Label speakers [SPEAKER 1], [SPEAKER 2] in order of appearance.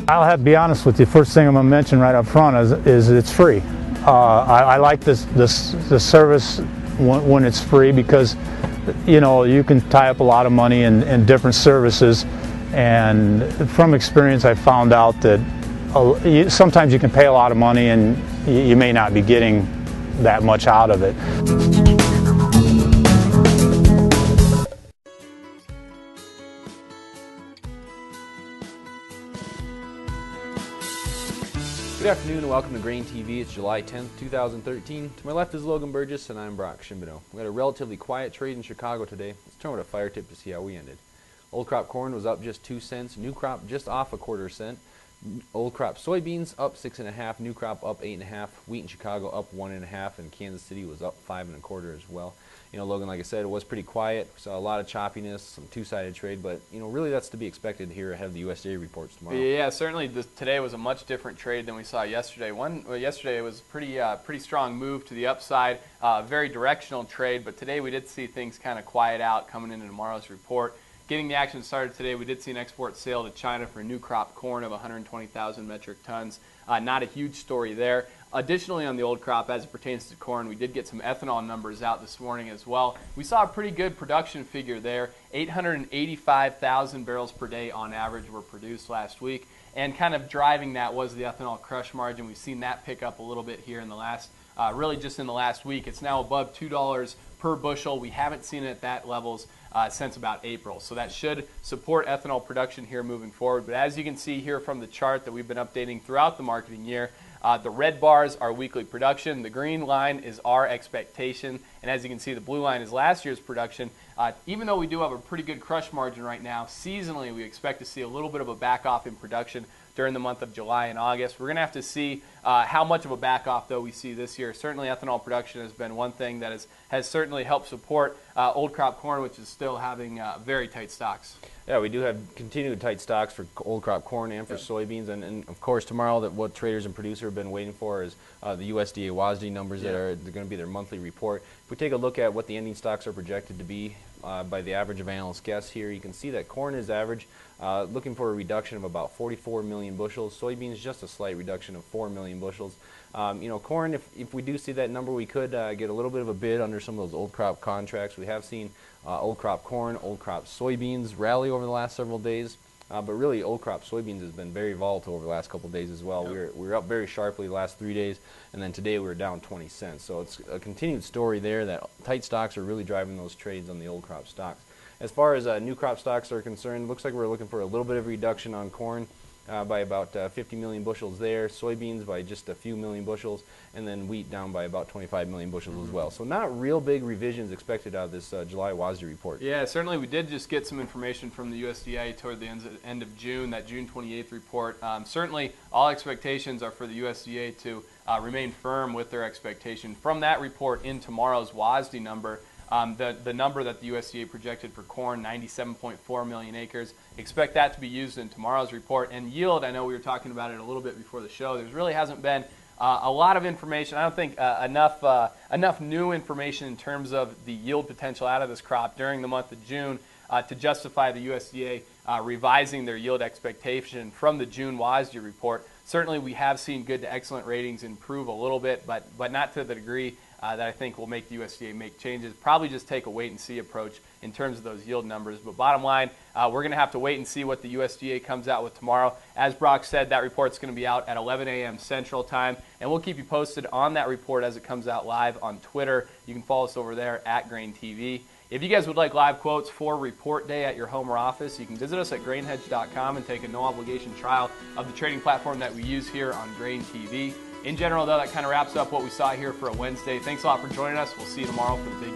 [SPEAKER 1] I'll have to be honest with you. First thing I'm going to mention right up front is it's free. I like this service when it's free because, you know, you can tie up a lot of money in different services, and from experience I found out that sometimes you can pay a lot of money and you may not be getting that much out of it.
[SPEAKER 2] Good afternoon and welcome to GrainTV. It's July 10th, 2013. To my left is Logan Burgess and I'm Brock Shimbino. We had a relatively quiet trade in Chicago today. Let's turn with a fire tip to see how we ended. Old crop corn was up just 2 cents, new crop just off a ¼ cent. Old crop soybeans up 6 1/2, new crop up 8 1/2, wheat in Chicago up 1 1/2, and Kansas City was up 5 1/4 as well. You know, Logan, like I said, it was pretty quiet. We saw a lot of choppiness, some two-sided trade, but you know, really that's to be expected here ahead of the USDA reports tomorrow.
[SPEAKER 3] Yeah, certainly today was a much different trade than we saw yesterday. Yesterday it was a pretty strong move to the upside, very directional trade, but today we did see things kind of quiet out coming into tomorrow's report. Getting the action started today, we did see an export sale to China for new crop corn of 120,000 metric tons. Not a huge story there. Additionally, on the old crop, as it pertains to corn, we did get some ethanol numbers out this morning as well. We saw a pretty good production figure there. 885,000 barrels per day on average were produced last week. And kind of driving that was the ethanol crush margin. We've seen that pick up a little bit here in the last, really just in the last week. It's now above $2 per bushel. We haven't seen it at that levels since about April. So that should support ethanol production here moving forward. But as you can see here from the chart that we've been updating throughout the marketing year, the red bars are weekly production. The green line is our expectation. And as you can see, the blue line is last year's production. Even though we do have a pretty good crush margin right now, seasonally we expect to see a little bit of a back off in production during the month of July and August. We're going to have to see how much of a back off, though, we see this year. Certainly ethanol production has been one thing that has certainly helped support old crop corn, which is still having very tight stocks.
[SPEAKER 2] Yeah, we do have continued tight stocks for old crop corn and for soybeans, and of course tomorrow what traders and producers have been waiting for is the USDA WASDE numbers that are going to be their monthly report. If we take a look at what the ending stocks are projected to be by the average of analysts' guess here, you can see that corn is average, looking for a reduction of about 44 million bushels. Soybeans just a slight reduction of 4 million bushels. You know, corn, if we do see that number, we could get a little bit of a bid under some of those old crop contracts. We have seen old crop corn, old crop soybeans rally over the last several days, but really old crop soybeans has been very volatile over the last couple of days as well.
[SPEAKER 3] Yep.
[SPEAKER 2] We were up very sharply the last 3 days, and then today we were down 20 cents. So it's a continued story there that tight stocks are really driving those trades on the old crop stocks. As far as new crop stocks are concerned, looks like we're looking for a little bit of a reduction on corn by about 50 million bushels there, soybeans by just a few million bushels, and then wheat down by about 25 million bushels as well. So not real big revisions expected out of this July WASDE report.
[SPEAKER 3] Yeah, certainly we did just get some information from the USDA toward the end of June, that June 28th report. Certainly all expectations are for the USDA to remain firm with their expectation. From that report in tomorrow's WASDE number, the number that the USDA projected for corn, 97.4 million acres. Expect that to be used in tomorrow's report. And yield, I know we were talking about it a little bit before the show. There really hasn't been a lot of information. I don't think enough new information in terms of the yield potential out of this crop during the month of June to justify the USDA revising their yield expectation from the June WASDE report. Certainly we have seen good to excellent ratings improve a little bit, but not to the degree that I think will make the USDA make changes. Probably just take a wait-and-see approach in terms of those yield numbers. But bottom line, we're going to have to wait and see what the USDA comes out with tomorrow. As Brock said, that report's going to be out at 11 a.m. Central Time, and we'll keep you posted on that report as it comes out live on Twitter. You can follow us over there at GrainTV. If you guys would like live quotes for report day at your home or office, you can visit us at grainhedge.com and take a no-obligation trial of the trading platform that we use here on GrainTV. In general, though, that kind of wraps up what we saw here for a Wednesday. Thanks a lot for joining us. We'll see you tomorrow for the big